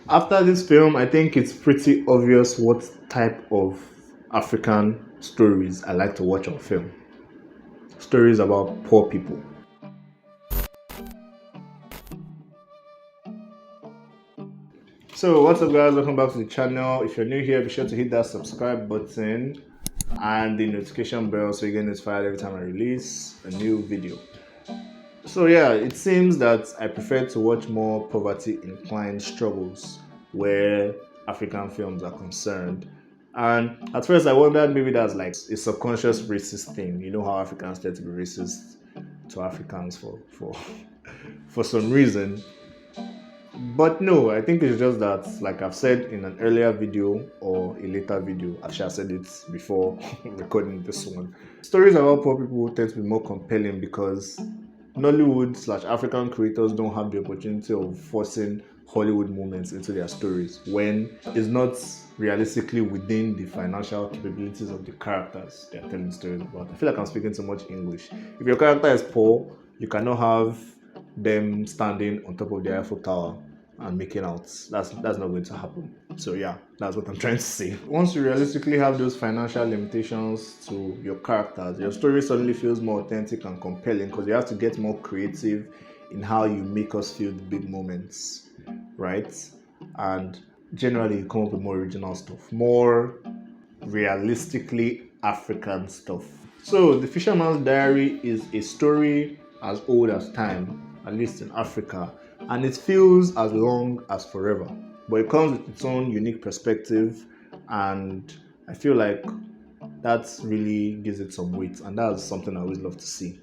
After this film, I think it's pretty obvious what type of African stories I like to watch on film. Stories about poor people. So what's up guys, welcome back to the channel. If you're new here, be sure to hit that subscribe button and the notification bell so you get notified every time I release a new video. So yeah, it seems that I prefer to watch more poverty inclined struggles where African films are concerned. And at first I wondered maybe that's like a subconscious racist thing. You know how Africans tend to be racist to Africans for for some reason. But no, I think it's just that, like I've said in an earlier video or a later video, actually I said it before recording this one. Stories about poor people tend to be more compelling because Nollywood/African creators don't have the opportunity of forcing Hollywood moments into their stories when it's not realistically within the financial capabilities of the characters they're telling stories about. I feel like I'm speaking too much English. If your character is poor, you cannot have them standing on top of the Eiffel Tower and making out. That's not going to happen. So yeah, that's what I'm trying to say. Once you realistically have those financial limitations to your characters, your story suddenly feels more authentic and compelling because you have to get more creative in how you make us feel the big moments, right? And generally you come up with more original stuff, more realistically African stuff. So The Fisherman's Diary is a story as old as time, at least in Africa, and it feels as long as forever. But it comes with its own unique perspective, and I feel like that really gives it some weight, and that's something I always love to see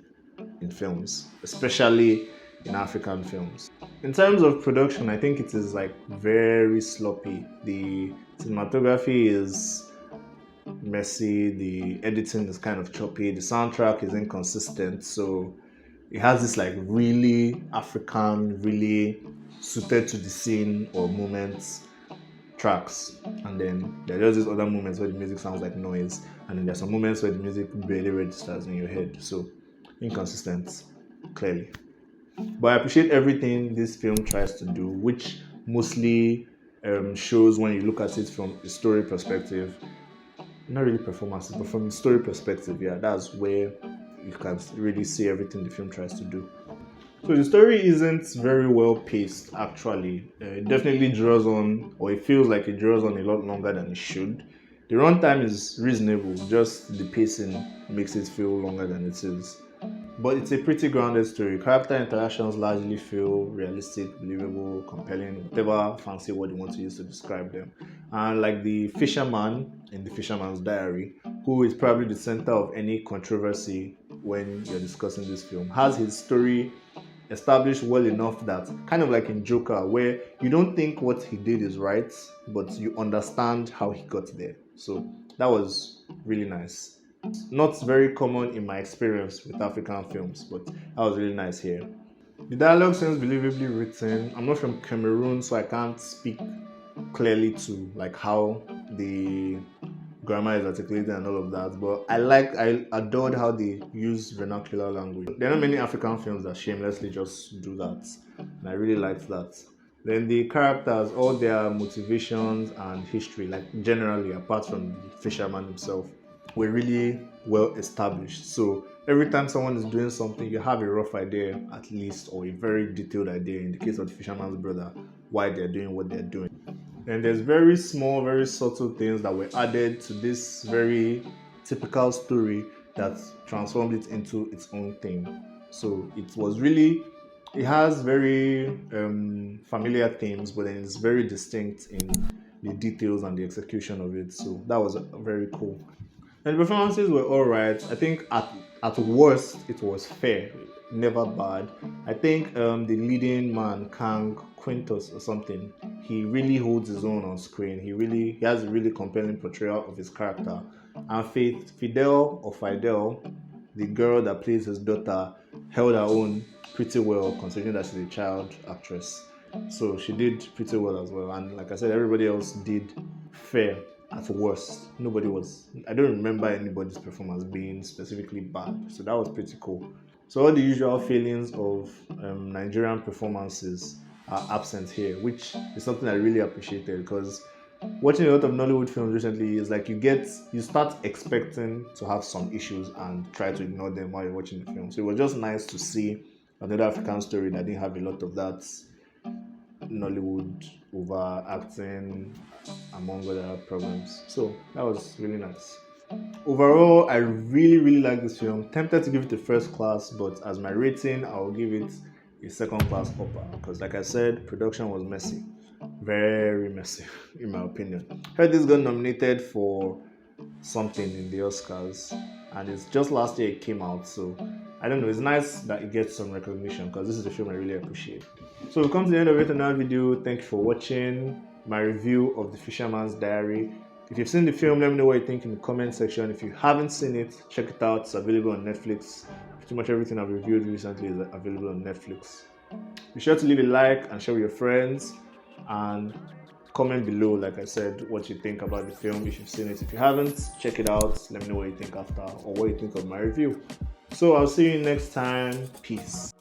in films, especially in African films. In terms of production, I think it is like very sloppy. The cinematography is messy, the editing is kind of choppy, the soundtrack is inconsistent, so it has this like really African, really suited to the scene or moments tracks, and then there are just these other moments where the music sounds like noise, and then there's some moments where the music barely registers in your head. So inconsistent, clearly. But I appreciate everything this film tries to do, which mostly shows when you look at it from a story perspective. Not really performances, but from a story perspective, yeah, that's where you can really see everything the film tries to do. So the story isn't very well paced, actually. It definitely draws on, or it feels like it draws on a lot longer than it should. The runtime is reasonable, just the pacing makes it feel longer than it is. But it's a pretty grounded story. Character interactions largely feel realistic, believable, compelling, whatever fancy word you want to use to describe them. And like the fisherman in The Fisherman's Diary, who is probably the center of any controversy when you're discussing this film, has his story established well enough that, kind of like in Joker, where you don't think what he did is right, but you understand how he got there. So that was really nice. Not very common in my experience with African films, but that was really nice here. The dialogue seems believably written. I'm not from Cameroon, so I can't speak clearly to like how the grammar is articulated and all of that, but I adored how they use vernacular language. There are not many African films that shamelessly just do that, and I really liked that. Then the characters, all their motivations and history, like generally apart from the fisherman himself, were really well established. So every time someone is doing something, you have a rough idea at least, or a very detailed idea in the case of the fisherman's brother, why they're doing what they're doing. And there's very small, very subtle things that were added to this very typical story that transformed it into its own thing. So it has very familiar themes, but then it's very distinct in the details and the execution of it. So that was very cool. And the performances were all right. I think at worst it was fair, never bad. I think the leading man, Kang, Quintus or something, he really holds his own on screen. He has a really compelling portrayal of his character. And Fidel, the girl that plays his daughter, held her own pretty well considering that she's a child actress. So she did pretty well as well. And like I said, everybody else did fair at worst. I don't remember anybody's performance being specifically bad. So that was pretty cool. So all the usual feelings of Nigerian performances are absent here, which is something I really appreciated, because watching a lot of Nollywood films recently is like you start expecting to have some issues and try to ignore them while you're watching the film. So it was just nice to see another African story that didn't have a lot of that Nollywood overacting among other problems. So that was really nice. Overall, I really like this film. Tempted to give it a first class, but as my rating, I'll give it a second class upper, because like I said, production was messy. Very messy, in my opinion. Heard this got nominated for something in the Oscars, and it's just last year it came out, so I don't know, it's nice that it gets some recognition, because this is a film I really appreciate. So we've come to the end of yet another video. Thank you for watching my review of The Fisherman's Diary. If you've seen the film, let me know what you think in the comment section. If you haven't seen it, check it out. It's available on Netflix. Pretty much everything I've reviewed recently is available on Netflix. Be sure to leave a like and share with your friends, and comment below, like I said, what you think about the film if you've seen it. If you haven't, check it out. Let me know what you think after, or what you think of my review. So I'll see you next time. Peace.